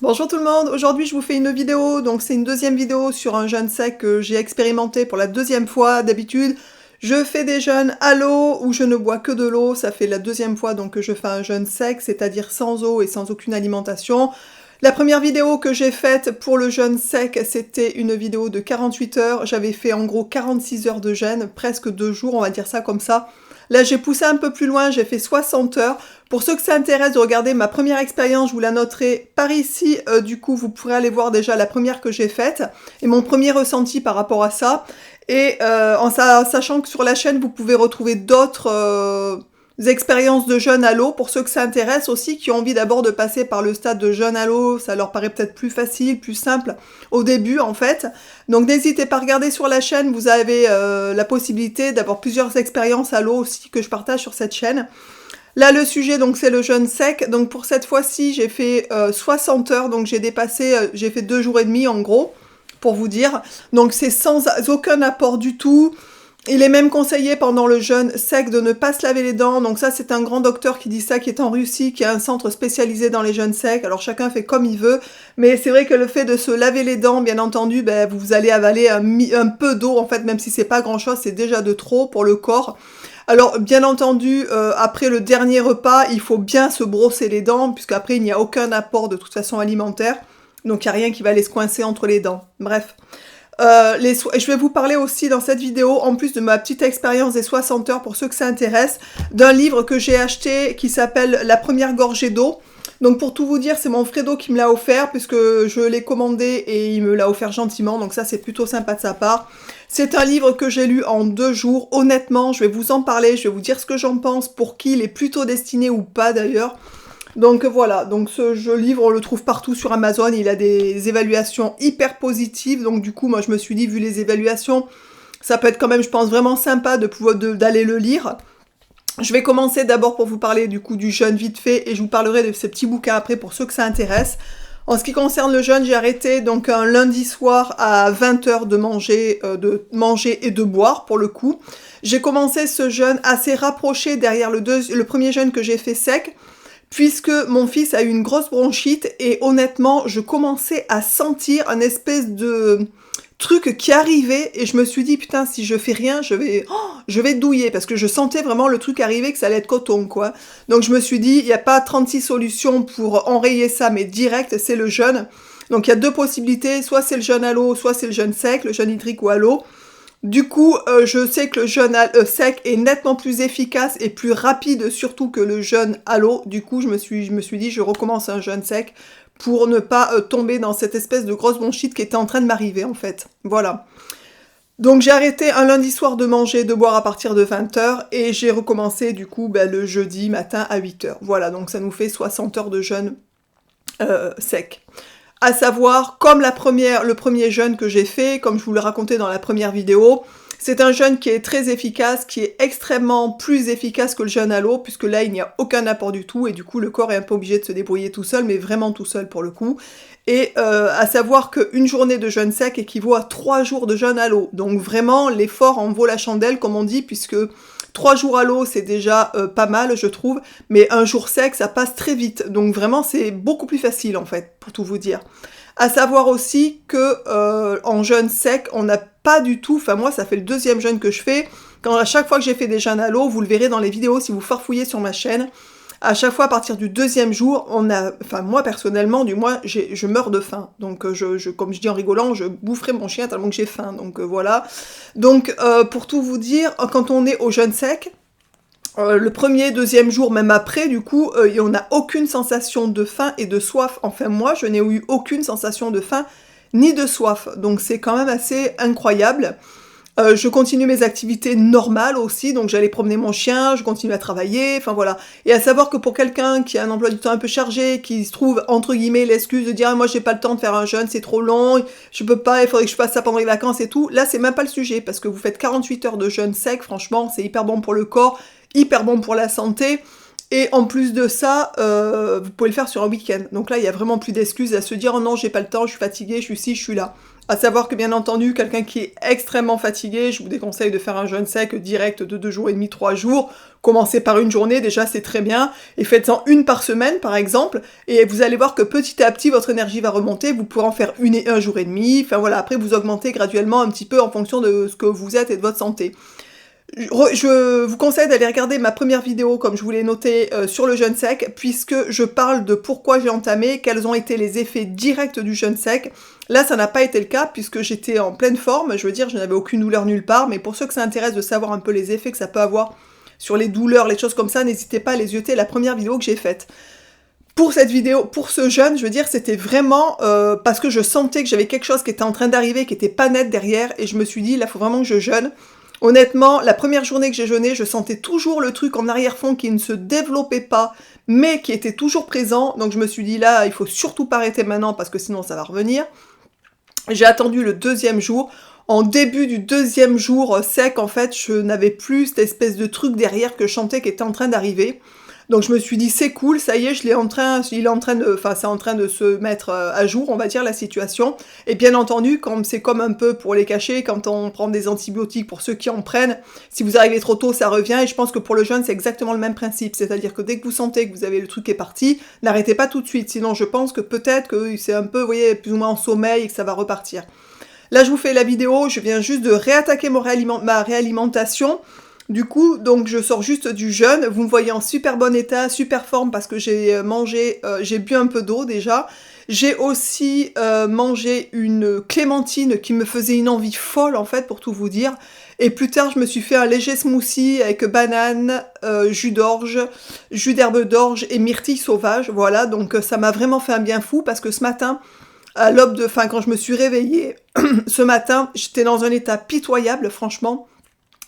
Bonjour tout le monde, aujourd'hui je vous fais une vidéo, donc c'est une deuxième vidéo sur un jeûne sec que j'ai expérimenté pour la deuxième fois. D'habitude je fais des jeûnes à l'eau où je ne bois que de l'eau, ça fait la deuxième fois donc que je fais un jeûne sec, c'est-à-dire sans eau et sans aucune alimentation. La première vidéo que j'ai faite pour le jeûne sec, c'était une vidéo de 48 heures, j'avais fait en gros 46 heures de jeûne, presque 2 jours, on va dire ça comme ça. Là, j'ai poussé un peu plus loin, j'ai fait 60 heures. Pour ceux que ça intéresse de regarder ma première expérience, je vous la noterai par ici. Du coup, vous pourrez aller voir déjà la première que j'ai faite et mon premier ressenti par rapport à ça. Et sachant que sur la chaîne, vous pouvez retrouver d'autres expériences de jeûne à l'eau. Pour ceux que ça intéresse aussi, qui ont envie d'abord de passer par le stade de jeûne à l'eau, ça leur paraît peut-être plus facile, plus simple au début en fait. Donc n'hésitez pas à regarder sur la chaîne, vous avez la possibilité d'avoir plusieurs expériences à l'eau aussi que je partage sur cette chaîne. Là, le sujet, donc, c'est le jeûne sec. Donc, pour cette fois-ci, j'ai fait 60 heures. Donc, j'ai dépassé, j'ai fait 2 jours et demi, en gros, pour vous dire. Donc, c'est sans aucun apport du tout. Il est même conseillé pendant le jeûne sec de ne pas se laver les dents. Donc, ça, c'est un grand docteur qui dit ça, qui est en Russie, qui a un centre spécialisé dans les jeûnes secs. Alors, chacun fait comme il veut. Mais c'est vrai que le fait de se laver les dents, bien entendu, ben, vous allez avaler un peu d'eau, en fait, même si c'est pas grand-chose, c'est déjà de trop pour le corps. Alors, bien entendu, après le dernier repas, il faut bien se brosser les dents, puisqu'après, il n'y a aucun apport de toute façon alimentaire. Donc, il n'y a rien qui va aller se coincer entre les dents. Bref. Je vais vous parler aussi dans cette vidéo, en plus de ma petite expérience des 60 heures, pour ceux que ça intéresse, d'un livre que j'ai acheté qui s'appelle « La première gorgée d'eau ». Donc pour tout vous dire, c'est mon Fredo qui me l'a offert, puisque je l'ai commandé et il me l'a offert gentiment, donc ça c'est plutôt sympa de sa part. C'est un livre que j'ai lu en 2 jours, honnêtement, je vais vous en parler, je vais vous dire ce que j'en pense, pour qui il est plutôt destiné ou pas d'ailleurs. Donc voilà, donc ce livre on le trouve partout sur Amazon, il a des évaluations hyper positives, donc du coup moi je me suis dit, vu les évaluations, ça peut être quand même je pense vraiment sympa de pouvoir d'aller le lire. Je vais commencer d'abord pour vous parler du coup du jeûne vite fait et je vous parlerai de ces petits bouquins après pour ceux que ça intéresse. En ce qui concerne le jeûne, j'ai arrêté donc un lundi soir à 20 h de manger et de boire pour le coup. J'ai commencé ce jeûne assez rapproché derrière le premier jeûne que j'ai fait sec, puisque mon fils a eu une grosse bronchite et honnêtement, je commençais à sentir un espèce de truc qui arrivait et je me suis dit putain si je fais rien je vais douiller parce que je sentais vraiment le truc arriver que ça allait être coton quoi. Donc je me suis dit il n'y a pas 36 solutions pour enrayer ça mais direct c'est le jeûne. Donc il y a 2 possibilités, soit c'est le jeûne à l'eau, soit c'est le jeûne sec, le jeûne hydrique ou à l'eau. Du coup, je sais que le jeûne sec est nettement plus efficace et plus rapide surtout que le jeûne à l'eau. Du coup, je me suis dit je recommence un jeûne sec pour ne pas tomber dans cette espèce de grosse bronchite qui était en train de m'arriver en fait. Voilà. Donc j'ai arrêté un lundi soir de manger et de boire à partir de 20 h et j'ai recommencé du coup le jeudi matin à 8 h. Voilà, donc ça nous fait 60 heures de jeûne sec. À savoir, comme le premier jeûne que j'ai fait, comme je vous le racontais dans la première vidéo, c'est un jeûne qui est très efficace, qui est extrêmement plus efficace que le jeûne à l'eau, puisque là, il n'y a aucun apport du tout, et du coup, le corps est un peu obligé de se débrouiller tout seul, mais vraiment tout seul pour le coup. Et à savoir qu'une journée de jeûne sec équivaut à 3 jours de jeûne à l'eau. Donc vraiment, l'effort en vaut la chandelle, comme on dit, puisque 3 jours à l'eau, c'est déjà pas mal, je trouve, mais un jour sec, ça passe très vite. Donc vraiment, c'est beaucoup plus facile, en fait, pour tout vous dire. À savoir aussi que en jeûne sec, on n'a pas du tout, enfin moi, ça fait le 2e jeûne que je fais. Quand à chaque fois que j'ai fait des jeûnes à l'eau, vous le verrez dans les vidéos si vous farfouillez sur ma chaîne, à chaque fois, à partir du 2e jour, enfin moi personnellement, du moins, je meurs de faim. Donc, comme je dis en rigolant, je boufferai mon chien tellement que j'ai faim. Donc voilà. Donc, pour tout vous dire, quand on est au jeûne sec, le 1er, 2e jour, même après, du coup, on n'a aucune sensation de faim et de soif. Enfin, moi, je n'ai eu aucune sensation de faim ni de soif. Donc, c'est quand même assez incroyable. Je continue mes activités normales aussi, donc j'allais promener mon chien, je continue à travailler, enfin voilà. Et à savoir que pour quelqu'un qui a un emploi du temps un peu chargé, qui se trouve entre guillemets l'excuse de dire ah, moi j'ai pas le temps de faire un jeûne, c'est trop long, je peux pas, il faudrait que je fasse ça pendant les vacances et tout, là c'est même pas le sujet, parce que vous faites 48 heures de jeûne sec, franchement c'est hyper bon pour le corps, hyper bon pour la santé, et en plus de ça, vous pouvez le faire sur un week-end. Donc là, il n'y a vraiment plus d'excuses à se dire « Oh non, j'ai pas le temps, je suis fatiguée, je suis ci, je suis là ». À savoir que bien entendu, quelqu'un qui est extrêmement fatigué, je vous déconseille de faire un jeûne sec direct de 2 jours et demi, 3 jours. Commencez par une journée, déjà c'est très bien, et faites-en une par semaine par exemple, et vous allez voir que petit à petit votre énergie va remonter, vous pourrez en faire une et un jour et demi, enfin voilà, après vous augmentez graduellement un petit peu en fonction de ce que vous êtes et de votre santé. Je vous conseille d'aller regarder ma première vidéo, comme je vous l'ai noté, sur le jeûne sec, puisque je parle de pourquoi j'ai entamé, quels ont été les effets directs du jeûne sec. Là, ça n'a pas été le cas, puisque j'étais en pleine forme, je veux dire, je n'avais aucune douleur nulle part, mais pour ceux que ça intéresse de savoir un peu les effets que ça peut avoir sur les douleurs, les choses comme ça, n'hésitez pas à les jeter, la première vidéo que j'ai faite. Pour cette vidéo, pour ce jeûne, je veux dire, c'était vraiment parce que je sentais que j'avais quelque chose qui était en train d'arriver, qui était pas net derrière, et je me suis dit, là, il faut vraiment que je jeûne. Honnêtement, la première journée que j'ai jeûné, je sentais toujours le truc en arrière-fond qui ne se développait pas, mais qui était toujours présent. Donc je me suis dit là, il faut surtout pas arrêter maintenant parce que sinon ça va revenir. J'ai attendu le deuxième jour. En début du deuxième jour sec, en fait, je n'avais plus cette espèce de truc derrière que je sentais qui était en train d'arriver. Donc je me suis dit c'est cool, ça y est, c'est en train de se mettre à jour, on va dire, la situation. Et bien entendu, c'est comme un peu pour les cacher, quand on prend des antibiotiques pour ceux qui en prennent, si vous arrivez trop tôt, ça revient. Et je pense que pour le jeûne, c'est exactement le même principe. C'est-à-dire que dès que vous sentez que vous avez le truc qui est parti, n'arrêtez pas tout de suite. Sinon, je pense que peut-être que c'est un peu, vous voyez, plus ou moins en sommeil et que ça va repartir. Là, je vous fais la vidéo, je viens juste de réattaquer ma réalimentation. Du coup, donc je sors juste du jeûne, vous me voyez en super bon état, super forme parce que j'ai mangé, j'ai bu un peu d'eau déjà. J'ai aussi mangé une clémentine qui me faisait une envie folle en fait pour tout vous dire. Et plus tard, je me suis fait un léger smoothie avec banane, jus d'orge, jus d'herbe d'orge et myrtille sauvage. Voilà, donc ça m'a vraiment fait un bien fou parce que ce matin, quand je me suis réveillée, ce matin, j'étais dans un état pitoyable, franchement.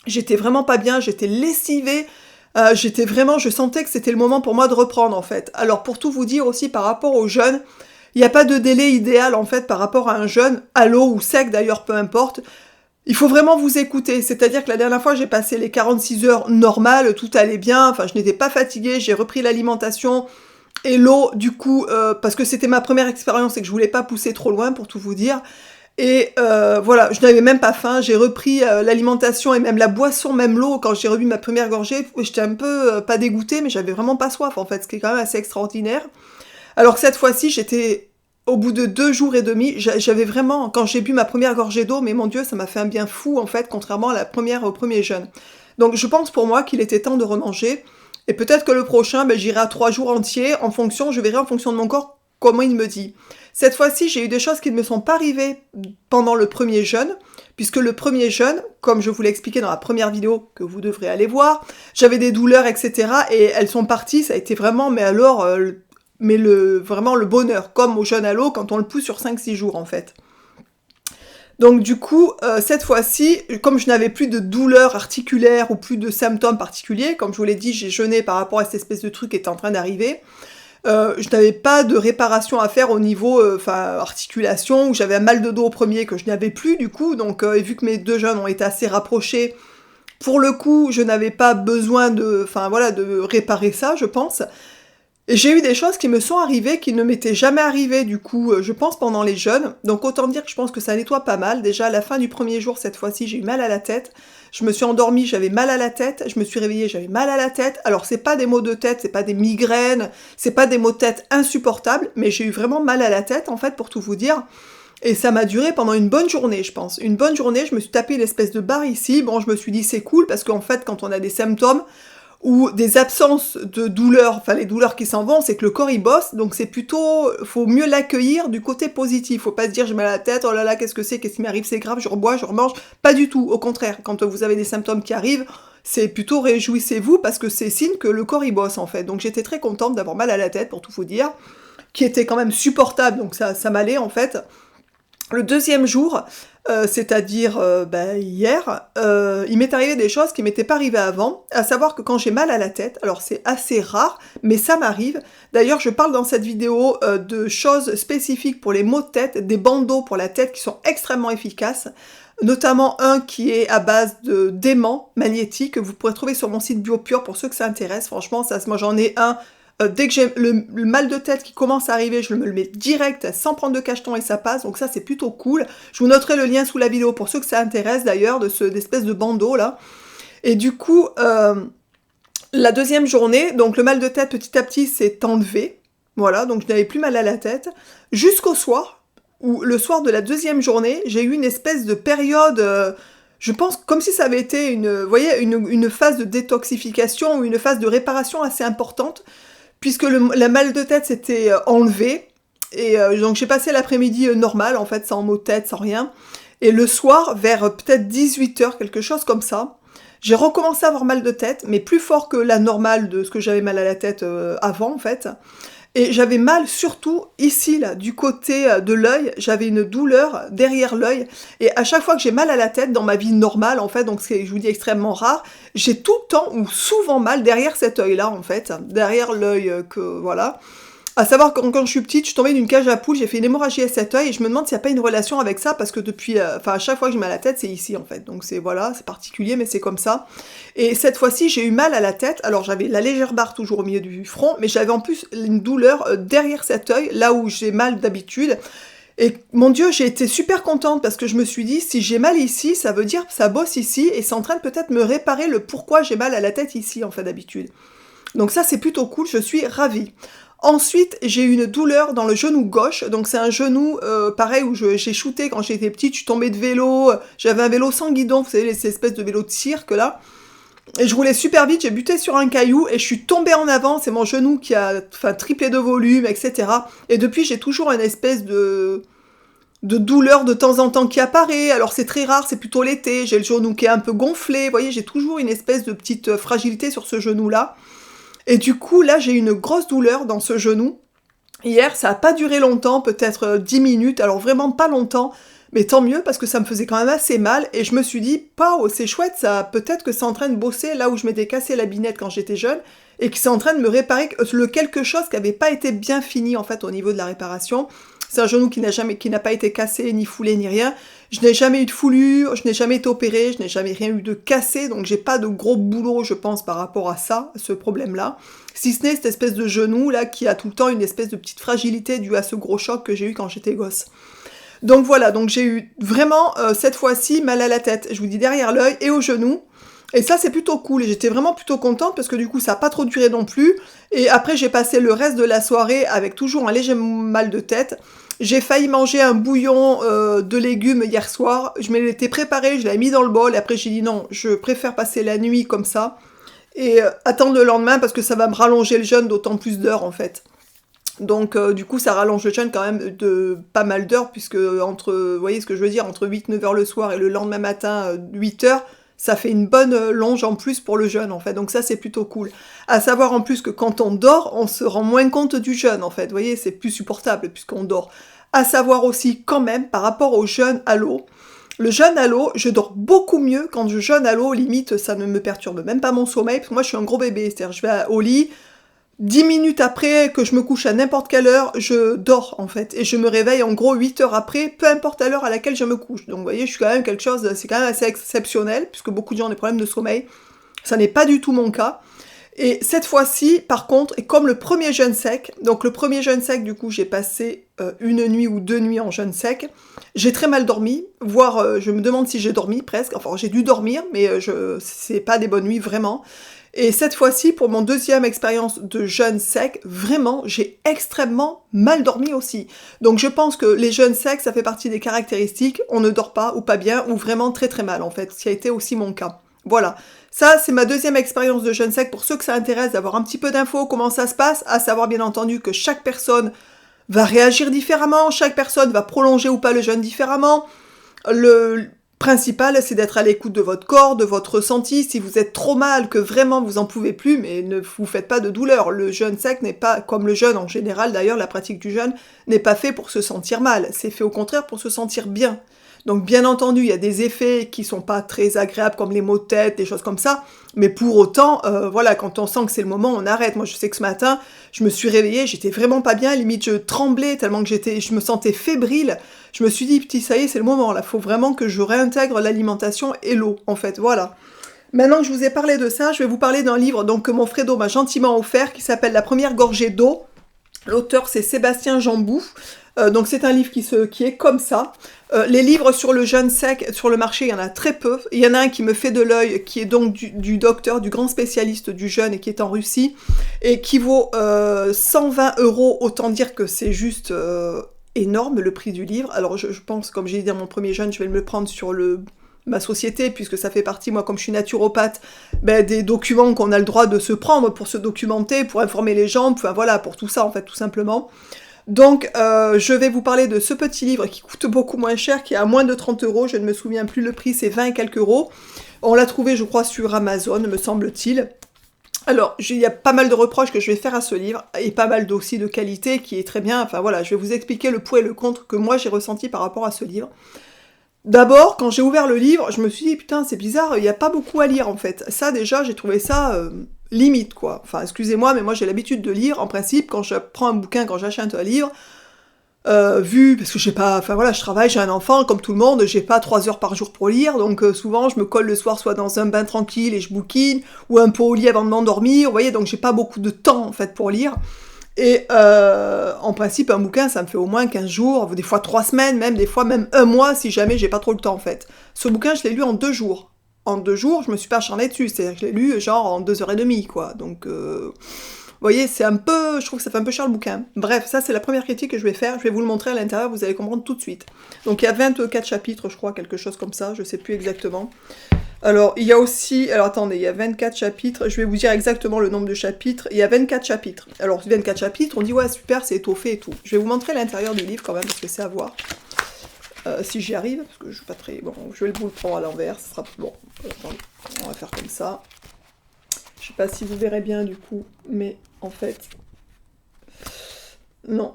J'étais vraiment pas bien, j'étais lessivée, je sentais que c'était le moment pour moi de reprendre en fait. Alors pour tout vous dire aussi par rapport au jeûne, il n'y a pas de délai idéal en fait par rapport à un jeûne, à l'eau ou sec d'ailleurs, peu importe. Il faut vraiment vous écouter, c'est-à-dire que la dernière fois j'ai passé les 46 heures normales, tout allait bien, enfin je n'étais pas fatiguée, j'ai repris l'alimentation et l'eau du coup, parce que c'était ma première expérience et que je voulais pas pousser trop loin pour tout vous dire. Et voilà, je n'avais même pas faim, j'ai repris l'alimentation et même la boisson, même l'eau, quand j'ai rebu ma première gorgée, j'étais un peu, pas dégoûtée, mais j'avais vraiment pas soif en fait, ce qui est quand même assez extraordinaire. Alors que cette fois-ci, j'étais, au bout de 2 jours et demi, j'avais vraiment, quand j'ai bu ma première gorgée d'eau, mais mon Dieu, ça m'a fait un bien fou en fait, contrairement à au premier jeûne. Donc je pense pour moi qu'il était temps de remanger, et peut-être que le prochain, j'irai à 3 jours entiers, je verrai en fonction de mon corps comment il me dit. Cette fois-ci, j'ai eu des choses qui ne me sont pas arrivées pendant le premier jeûne, puisque le premier jeûne, comme je vous l'ai expliqué dans la première vidéo que vous devrez aller voir, j'avais des douleurs, etc. Et elles sont parties, ça a été vraiment, vraiment le bonheur, comme au jeûne à l'eau quand on le pousse sur 5-6 jours en fait. Donc du coup, cette fois-ci, comme je n'avais plus de douleurs articulaires ou plus de symptômes particuliers, comme je vous l'ai dit, j'ai jeûné par rapport à cette espèce de truc qui était en train d'arriver. Je n'avais pas de réparation à faire au niveau articulation, où j'avais un mal de dos au premier que je n'avais plus du coup, donc vu que mes 2 jeûnes ont été assez rapprochés, pour le coup je n'avais pas besoin de réparer ça je pense. Et j'ai eu des choses qui me sont arrivées qui ne m'étaient jamais arrivées du coup, je pense pendant les jeûnes, donc autant dire que je pense que ça nettoie pas mal. Déjà à la fin du premier jour cette fois-ci j'ai eu mal à la tête, je me suis endormie, j'avais mal à la tête, je me suis réveillée, j'avais mal à la tête. Alors c'est pas des maux de tête, c'est pas des migraines, c'est pas des maux de tête insupportables, mais j'ai eu vraiment mal à la tête en fait pour tout vous dire. Et ça m'a duré pendant une bonne journée, je pense. Une bonne journée, je me suis tapé une espèce de barre ici. Bon, je me suis dit c'est cool parce qu'en fait quand on a des symptômes ou des absences de douleurs, enfin les douleurs qui s'en vont, c'est que le corps il bosse, donc c'est plutôt, faut mieux l'accueillir du côté positif, faut pas se dire j'ai mal à la tête, oh là là qu'est-ce qui m'arrive, c'est grave, je rebois, je remange, pas du tout, au contraire, quand vous avez des symptômes qui arrivent, c'est plutôt réjouissez-vous parce que c'est signe que le corps il bosse en fait, donc j'étais très contente d'avoir mal à la tête pour tout vous dire, qui était quand même supportable, donc ça m'allait en fait. Le deuxième jour, c'est-à-dire hier, il m'est arrivé des choses qui m'étaient pas arrivées avant, à savoir que quand j'ai mal à la tête, alors c'est assez rare, mais ça m'arrive. D'ailleurs, je parle dans cette vidéo de choses spécifiques pour les maux de tête, des bandeaux pour la tête qui sont extrêmement efficaces, notamment un qui est à base d'aimant magnétique que vous pourrez trouver sur mon site BioPure pour ceux que ça intéresse. Franchement, moi j'en ai un Dès que j'ai le mal de tête qui commence à arriver, je me le mets direct sans prendre de cacheton et ça passe, donc ça c'est plutôt cool. Je vous noterai le lien sous la vidéo pour ceux que ça intéresse d'ailleurs, d'espèce de bandeau là. Et du coup, la deuxième journée, donc le mal de tête petit à petit s'est enlevé, voilà, donc je n'avais plus mal à la tête, jusqu'au soir, où le soir de la deuxième journée, j'ai eu une espèce de période, je pense comme si ça avait été vous voyez, une phase de détoxification ou une phase de réparation assez importante, puisque la mal de tête s'était enlevé, et donc j'ai passé l'après-midi normal, en fait, sans maux de tête, sans rien, et le soir, vers peut-être 18h, quelque chose comme ça, j'ai recommencé à avoir mal de tête, mais plus fort que la normale de ce que j'avais mal à la tête avant, en fait. Et j'avais mal surtout ici, là, du côté de l'œil, j'avais une douleur derrière l'œil, et à chaque fois que j'ai mal à la tête, dans ma vie normale, en fait, donc c'est, je vous dis, extrêmement rare, j'ai tout le temps ou souvent mal derrière cet œil-là, en fait, derrière l'œil voilà. À savoir que quand je suis petite, je suis tombée d'une cage à poules, j'ai fait une hémorragie à cet œil, et je me demande s'il n'y a pas une relation avec ça, parce que depuis, enfin à chaque fois que j'ai mal à la tête, c'est ici en fait, donc c'est voilà, c'est particulier, mais c'est comme ça. Et cette fois-ci, j'ai eu mal à la tête, alors j'avais la légère barre toujours au milieu du front, mais j'avais en plus une douleur derrière cet œil, là où j'ai mal d'habitude. Et mon Dieu, j'ai été super contente parce que je me suis dit, si j'ai mal ici, ça veut dire que ça bosse ici, et c'est en train de peut-être me réparer le pourquoi j'ai mal à la tête ici, en fait, d'habitude. Donc ça, c'est plutôt cool, je suis ravie. Ensuite, j'ai eu une douleur dans le genou gauche, donc c'est un genou, pareil, où j'ai shooté quand j'étais petite, je suis tombée de vélo, j'avais un vélo sans guidon, vous savez, ces espèces de vélos de cirque, là, et je roulais super vite, j'ai buté sur un caillou, et je suis tombée en avant, c'est mon genou qui a, enfin, triplé de volume, etc. Et depuis, j'ai toujours une espèce de douleur de temps en temps qui apparaît, alors c'est très rare, c'est plutôt l'été, j'ai le genou qui est un peu gonflé, vous voyez, j'ai toujours une espèce de petite fragilité sur ce genou-là. Et du coup, là, j'ai une grosse douleur dans ce genou. Hier, ça n'a pas duré longtemps, peut-être 10 minutes, alors vraiment pas longtemps, mais tant mieux, parce que ça me faisait quand même assez mal, et je me suis dit, pao, c'est chouette, ça, peut-être que c'est en train de bosser là où je m'étais cassé la binette quand j'étais jeune, et que c'est en train de me réparer le quelque chose qui n'avait pas été bien fini, en fait, au niveau de la réparation. C'est un genou qui n'a pas été cassé, ni foulé, ni rien. Je n'ai jamais eu de foulure, je n'ai jamais été opérée, je n'ai jamais rien eu de cassé, donc j'ai pas de gros boulot, je pense, par rapport à ça, ce problème-là. Si ce n'est cette espèce de genou, là, qui a tout le temps une espèce de petite fragilité due à ce gros choc que j'ai eu quand j'étais gosse. Donc voilà, donc j'ai eu vraiment, cette fois-ci, mal à la tête. Je vous dis derrière l'œil et au genou. Et ça, c'est plutôt cool. Et j'étais vraiment plutôt contente parce que du coup, ça n'a pas trop duré non plus. Et après, j'ai passé le reste de la soirée avec toujours un léger mal de tête. J'ai failli manger un bouillon de légumes hier soir. Je me l'étais préparé, je l'ai mis dans le bol. Et après, j'ai dit non, je préfère passer la nuit comme ça. Et attendre le lendemain parce que ça va me rallonger le jeûne d'autant plus d'heures en fait. Donc du coup ça rallonge le jeûne quand même de pas mal d'heures puisque entre, vous voyez ce que je veux dire, entre 8-9 heures le soir et le lendemain matin 8 heures, ça fait une bonne longe en plus pour le jeûne en fait, donc ça c'est plutôt cool. À savoir en plus que quand on dort, on se rend moins compte du jeûne en fait, vous voyez, c'est plus supportable puisqu'on dort. À savoir aussi quand même par rapport au jeûne à l'eau, le jeûne à l'eau, je dors beaucoup mieux quand je jeûne à l'eau, limite ça ne me perturbe même pas mon sommeil, parce que moi je suis un gros bébé, c'est-à-dire je vais au lit, 10 minutes après que je me couche à n'importe quelle heure, je dors en fait, et je me réveille en gros 8 heures après, peu importe à l'heure à laquelle je me couche. Donc vous voyez, je suis quand même quelque chose, c'est quand même assez exceptionnel, puisque beaucoup de gens ont des problèmes de sommeil. Ça n'est pas du tout mon cas. Et cette fois-ci, par contre, et comme le premier jeûne sec, donc le premier jeûne sec, du coup, j'ai passé une nuit ou 2 nuits en jeûne sec, j'ai très mal dormi, voire je me demande si j'ai dormi presque, enfin j'ai dû dormir, mais c'est pas des bonnes nuits vraiment. Et cette fois-ci, pour mon deuxième expérience de jeûne sec, vraiment, j'ai extrêmement mal dormi aussi. Donc je pense que les jeûnes secs, ça fait partie des caractéristiques, on ne dort pas ou pas bien, ou vraiment très très mal en fait, ce qui a été aussi mon cas. Voilà, ça c'est ma deuxième expérience de jeûne sec, pour ceux que ça intéresse d'avoir un petit peu d'infos, comment ça se passe, à savoir bien entendu que chaque personne va réagir différemment, chaque personne va prolonger ou pas le jeûne différemment. Le principal, c'est d'être à l'écoute de votre corps, de votre ressenti. Si vous êtes trop mal, que vraiment vous en pouvez plus, mais ne vous faites pas de douleur. Le jeûne sec n'est pas, comme le jeûne en général d'ailleurs, la pratique du jeûne n'est pas fait pour se sentir mal. C'est fait au contraire pour se sentir bien. Donc bien entendu, il y a des effets qui sont pas très agréables comme les maux de tête, des choses comme ça, mais pour autant, voilà, quand on sent que c'est le moment, on arrête. Moi je sais que ce matin, je me suis réveillée, j'étais vraiment pas bien, limite je tremblais tellement que je me sentais fébrile. Je me suis dit, petit, ça y est, c'est le moment, là, faut vraiment que je réintègre l'alimentation et l'eau, en fait, voilà. Maintenant que je vous ai parlé de ça, je vais vous parler d'un livre donc, que mon Fredo m'a gentiment offert, qui s'appelle La première gorgée d'eau. L'auteur, c'est Sébastien Jambou. Donc c'est un livre qui est comme ça. Les livres sur le jeûne sec, sur le marché, il y en a très peu. Il y en a un qui me fait de l'œil, qui est donc du docteur, du grand spécialiste du jeûne, et qui est en Russie, et qui vaut 120 €. Autant dire que c'est juste énorme, le prix du livre. Alors je pense, comme j'ai dit dans mon premier jeûne, je vais me le prendre sur ma société, puisque ça fait partie, moi, comme je suis naturopathe, ben, des documents qu'on a le droit de se prendre pour se documenter, pour informer les gens, enfin voilà, pour tout ça, en fait, tout simplement. Donc, je vais vous parler de ce petit livre qui coûte beaucoup moins cher, qui est à moins de 30 €, je ne me souviens plus le prix, c'est 20 et quelques euros. On l'a trouvé, je crois, sur Amazon, me semble-t-il. Alors, il y a pas mal de reproches que je vais faire à ce livre, et pas mal aussi de qualité, qui est très bien. Enfin voilà, je vais vous expliquer le pour et le contre que moi j'ai ressenti par rapport à ce livre. D'abord, quand j'ai ouvert le livre, je me suis dit, putain, c'est bizarre, il n'y a pas beaucoup à lire, en fait. Ça, déjà, j'ai trouvé ça limite, quoi. Enfin, excusez-moi, mais moi, j'ai l'habitude de lire. En principe, quand je prends un bouquin, quand j'achète un livre, parce que j'ai pas... Enfin, voilà, je travaille, j'ai un enfant, comme tout le monde, j'ai pas 3 heures par jour pour lire, donc souvent, je me colle le soir, soit dans un bain tranquille et je bouquine, ou un peu au lit avant de m'endormir, vous voyez, donc j'ai pas beaucoup de temps, en fait, pour lire. Et en principe, un bouquin, ça me fait au moins 15 jours, des fois 3 semaines, même des fois même un mois, si jamais j'ai pas trop le temps, en fait. Ce bouquin, je l'ai lu en 2 jours. En 2 jours, je me suis pas acharnée dessus, c'est-à-dire que je l'ai lu genre en 2h30, quoi. Donc, vous voyez, c'est un peu... Je trouve que ça fait un peu cher le bouquin. Bref, ça, c'est la première critique que je vais faire. Je vais vous le montrer à l'intérieur, vous allez comprendre tout de suite. Donc, il y a 24 chapitres, je crois, quelque chose comme ça, je sais plus exactement. Alors, il y a aussi... Alors, attendez, il y a 24 chapitres. Je vais vous dire exactement le nombre de chapitres. Il y a 24 chapitres. Alors, 24 chapitres, on dit, ouais, super, c'est étoffé et tout. Je vais vous montrer l'intérieur du livre, quand même, parce que c'est à voir. Si j'y arrive, parce que je suis pas très... Bon, je vais vous le prendre à l'envers, ce sera... Bon, attendez, on va faire comme ça. Je sais pas si vous verrez bien, du coup, mais en fait... Non.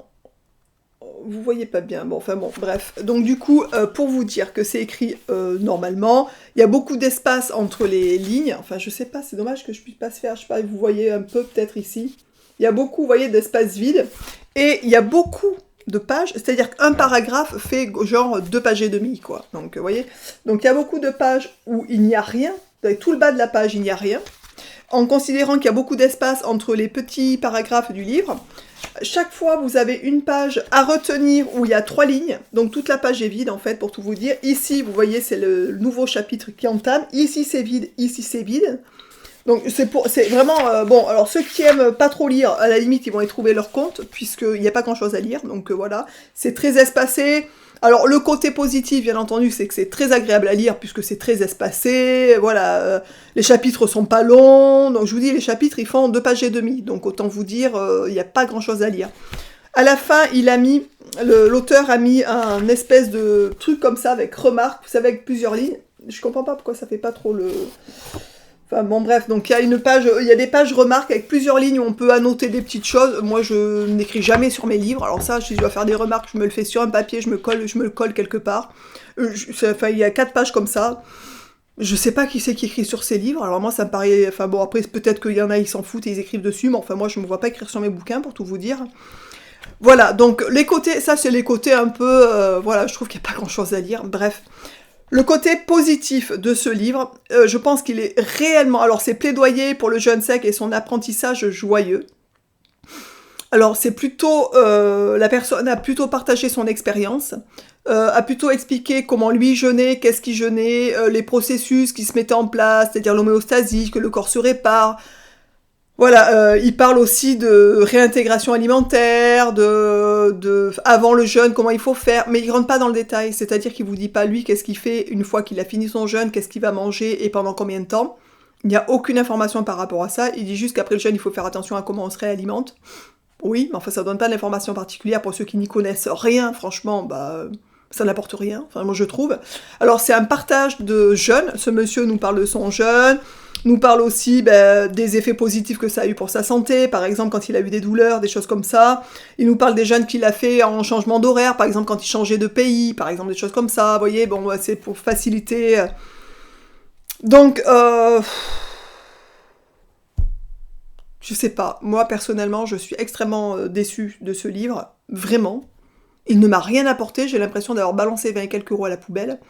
Vous voyez pas bien, bon, enfin bon, bref. Donc du coup, pour vous dire que c'est écrit normalement, il y a beaucoup d'espace entre les lignes, enfin je sais pas, c'est dommage que je puisse pas se faire, je sais pas, vous voyez un peu peut-être ici. Il y a beaucoup, vous voyez, d'espace vide, et il y a beaucoup de pages, c'est-à-dire qu'un paragraphe fait genre 2 pages et demie, quoi. Donc vous voyez, donc il y a beaucoup de pages où il n'y a rien, avec tout le bas de la page, il n'y a rien. En considérant qu'il y a beaucoup d'espace entre les petits paragraphes du livre, chaque fois, vous avez une page à retenir où il y a 3 lignes. Donc, toute la page est vide, en fait, pour tout vous dire. Ici, vous voyez, c'est le nouveau chapitre qui entame. Ici, c'est vide. Ici, c'est vide. Donc, c'est vraiment... bon, alors, ceux qui aiment pas trop lire, à la limite, ils vont y trouver leur compte, puisqu'il n'y a pas grand-chose à lire. Donc, voilà. C'est très espacé. Alors, le côté positif, bien entendu, c'est que c'est très agréable à lire, puisque c'est très espacé, voilà, les chapitres sont pas longs, donc je vous dis, les chapitres, ils font 2 pages et demie, donc autant vous dire, il n'y a pas grand-chose à lire. À la fin, l'auteur a mis un espèce de truc comme ça, avec remarques, vous savez, avec plusieurs lignes, je comprends pas pourquoi ça fait pas trop le... Enfin bon bref, donc il y a des pages remarques avec plusieurs lignes où on peut annoter des petites choses. Moi je n'écris jamais sur mes livres, alors ça si je dois faire des remarques, je me le fais sur un papier, je me le colle quelque part. Enfin il y a 4 pages comme ça. Je sais pas qui c'est qui écrit sur ces livres, alors moi ça me paraît... Enfin bon après peut-être qu'il y en a ils s'en foutent et ils écrivent dessus, mais enfin moi je me vois pas écrire sur mes bouquins pour tout vous dire. Voilà, donc les côtés, ça c'est les côtés un peu... voilà, je trouve qu'il n'y a pas grand chose à lire, bref. Le côté positif de ce livre, je pense qu'il est réellement... Alors, c'est plaidoyer pour le jeûne sec et son apprentissage joyeux. Alors, c'est plutôt... la personne a plutôt partagé son expérience, a plutôt expliqué comment lui jeûnait, qu'est-ce qu'il jeûnait, les processus qui se mettaient en place, c'est-à-dire l'homéostasie, que le corps se répare. Voilà, il parle aussi de réintégration alimentaire, avant le jeûne, comment il faut faire, mais il rentre pas dans le détail, c'est-à-dire qu'il vous dit pas lui qu'est-ce qu'il fait une fois qu'il a fini son jeûne, qu'est-ce qu'il va manger et pendant combien de temps. Il n'y a aucune information par rapport à ça, il dit juste qu'après le jeûne, il faut faire attention à comment on se réalimente. Oui, mais enfin ça donne pas d'informations particulières pour ceux qui n'y connaissent rien, franchement, bah... ça n'apporte rien, enfin moi je trouve. Alors c'est un partage de jeûne, ce monsieur nous parle de son jeûne, nous parle aussi des effets positifs que ça a eu pour sa santé, par exemple quand il a eu des douleurs, des choses comme ça. Il nous parle des jeûnes qu'il a fait en changement d'horaire, par exemple quand il changeait de pays, par exemple des choses comme ça, vous voyez, bon c'est pour faciliter. Donc, je sais pas, moi personnellement je suis extrêmement déçue de ce livre, vraiment. il ne m'a rien apporté, j'ai l'impression d'avoir balancé 20 et quelques euros à la poubelle.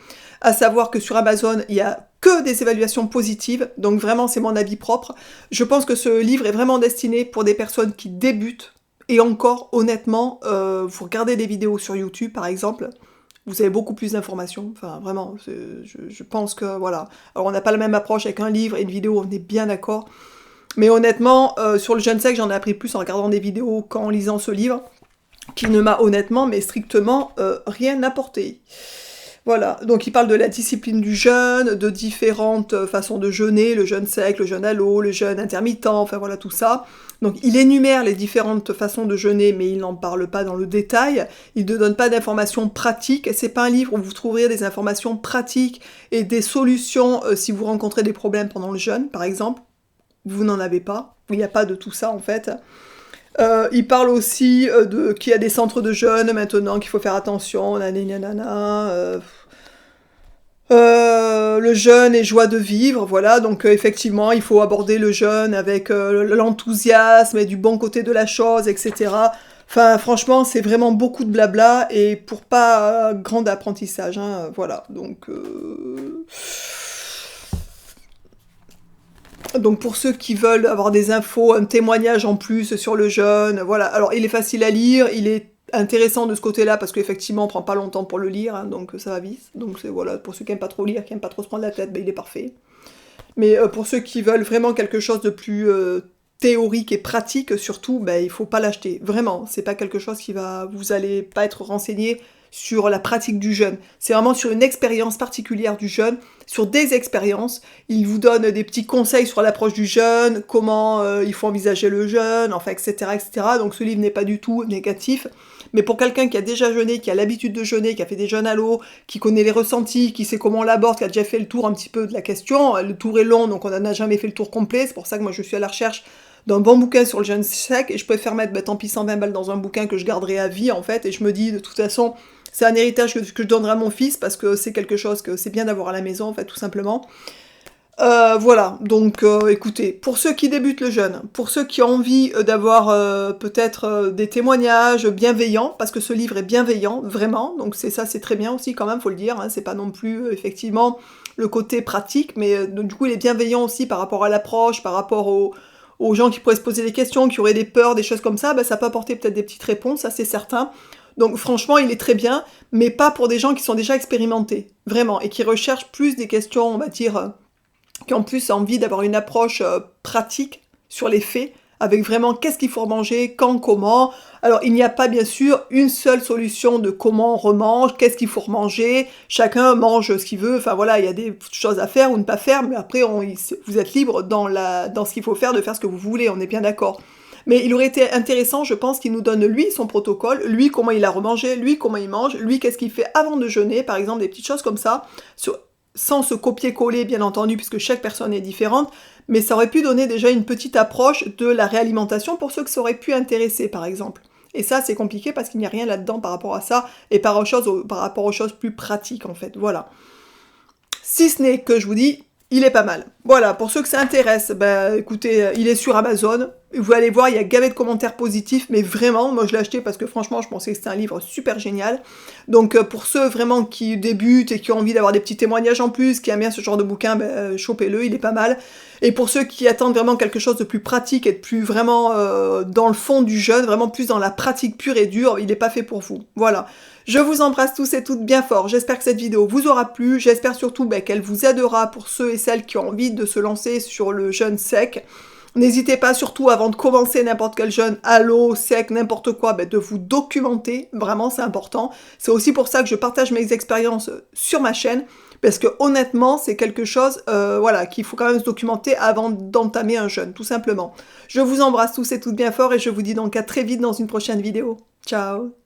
À savoir que sur Amazon, il n'y a que des évaluations positives, donc vraiment c'est mon avis propre. Je pense que ce livre est vraiment destiné pour des personnes qui débutent, et encore, honnêtement, vous regardez des vidéos sur YouTube par exemple, vous avez beaucoup plus d'informations, enfin vraiment, je pense que voilà. Alors on n'a pas la même approche avec un livre et une vidéo, on est bien d'accord, mais honnêtement, sur le jeune sec, j'en ai appris plus en regardant des vidéos qu'en lisant ce livre, qui ne m'a honnêtement, mais strictement rien apporté. Voilà, donc il parle de la discipline du jeûne, de différentes façons de jeûner, le jeûne sec, le jeûne à l'eau, le jeûne intermittent, enfin voilà tout ça. Donc il énumère les différentes façons de jeûner, mais il n'en parle pas dans le détail. Il ne donne pas d'informations pratiques. C'est pas un livre où vous trouverez des informations pratiques et des solutions si vous rencontrez des problèmes pendant le jeûne, par exemple. Vous n'en avez pas. Il n'y a pas de tout ça en fait. Il parle aussi qu'il y a des centres de jeûne maintenant, qu'il faut faire attention, nanana, le jeûne et joie de vivre, voilà, donc effectivement, il faut aborder le jeûne avec l'enthousiasme et du bon côté de la chose, etc. Enfin, franchement, c'est vraiment beaucoup de blabla, et pour pas grand apprentissage, hein, voilà, donc pour ceux qui veulent avoir des infos, un témoignage en plus sur le jeûne, voilà. Alors il est facile à lire, il est intéressant de ce côté-là parce qu'effectivement on prend pas longtemps pour le lire, hein, donc ça va vite. Donc c'est voilà, pour ceux qui aiment pas trop lire, qui aiment pas trop se prendre la tête, ben, il est parfait. Mais pour ceux qui veulent vraiment quelque chose de plus théorique et pratique surtout, ben il faut pas l'acheter. Vraiment, c'est pas quelque chose qui va, vous allez pas être renseigné sur la pratique du jeûne. C'est vraiment sur une expérience particulière du jeûne, sur des expériences. Il vous donne des petits conseils sur l'approche du jeûne, comment il faut envisager le jeûne, enfin, etc., etc. Donc ce livre n'est pas du tout négatif. Mais pour quelqu'un qui a déjà jeûné, qui a l'habitude de jeûner, qui a fait des jeûnes à l'eau, qui connaît les ressentis, qui sait comment on l'aborde, qui a déjà fait le tour un petit peu de la question, le tour est long, donc on n'a jamais fait le tour complet. C'est pour ça que moi je suis à la recherche d'un bon bouquin sur le jeûne sec, et je préfère mettre, tant pis, 120 balles dans un bouquin que je garderai à vie, en fait, et je me dis, de toute façon, c'est un héritage que je donnerai à mon fils, parce que c'est quelque chose que c'est bien d'avoir à la maison, en fait, tout simplement. Voilà, donc écoutez, pour ceux qui débutent le jeûne, pour ceux qui ont envie d'avoir peut-être des témoignages bienveillants, parce que ce livre est bienveillant, vraiment, donc c'est ça, c'est très bien aussi quand même, faut le dire, hein, c'est pas non plus effectivement le côté pratique, mais du coup il est bienveillant aussi par rapport à l'approche, par rapport aux gens qui pourraient se poser des questions, qui auraient des peurs, des choses comme ça, ben, ça peut apporter peut-être des petites réponses, ça c'est certain. Donc franchement, il est très bien, mais pas pour des gens qui sont déjà expérimentés, vraiment, et qui recherchent plus des questions, on va dire, qui ont plus envie d'avoir une approche pratique sur les faits, avec vraiment qu'est-ce qu'il faut manger, quand, comment. Alors il n'y a pas bien sûr une seule solution de comment on remange, qu'est-ce qu'il faut remanger, chacun mange ce qu'il veut, enfin voilà, il y a des choses à faire ou ne pas faire, mais après vous êtes libre dans ce qu'il faut faire, de faire ce que vous voulez, on est bien d'accord. Mais il aurait été intéressant, je pense, qu'il nous donne lui son protocole, lui comment il a remangé, lui comment il mange, lui qu'est-ce qu'il fait avant de jeûner, par exemple des petites choses comme ça, sans se copier-coller bien entendu, puisque chaque personne est différente, mais ça aurait pu donner déjà une petite approche de la réalimentation pour ceux que ça aurait pu intéresser par exemple. Et ça c'est compliqué parce qu'il n'y a rien là-dedans par rapport à ça, et par rapport aux choses plus pratiques en fait, voilà. Si ce n'est que je vous dis, il est pas mal. Voilà, pour ceux que ça intéresse, ben écoutez, il est sur Amazon. Vous allez voir, il y a gavé de commentaires positifs, mais vraiment, moi je l'ai acheté parce que franchement, je pensais que c'était un livre super génial. Donc pour ceux vraiment qui débutent et qui ont envie d'avoir des petits témoignages en plus, qui aiment bien ce genre de bouquin, ben chopez-le, il est pas mal. Et pour ceux qui attendent vraiment quelque chose de plus pratique et de plus vraiment dans le fond du jeûne, vraiment plus dans la pratique pure et dure, il n'est pas fait pour vous. Voilà. Je vous embrasse tous et toutes bien fort. J'espère que cette vidéo vous aura plu. J'espère surtout qu'elle vous aidera pour ceux et celles qui ont envie de se lancer sur le jeûne sec. N'hésitez pas surtout avant de commencer n'importe quel jeûne, à l'eau, sec, n'importe quoi, de vous documenter. Vraiment, c'est important. C'est aussi pour ça que je partage mes expériences sur ma chaîne. Parce que honnêtement, c'est quelque chose voilà, qu'il faut quand même se documenter avant d'entamer un jeûne, tout simplement. Je vous embrasse tous et toutes bien fort et je vous dis donc à très vite dans une prochaine vidéo. Ciao!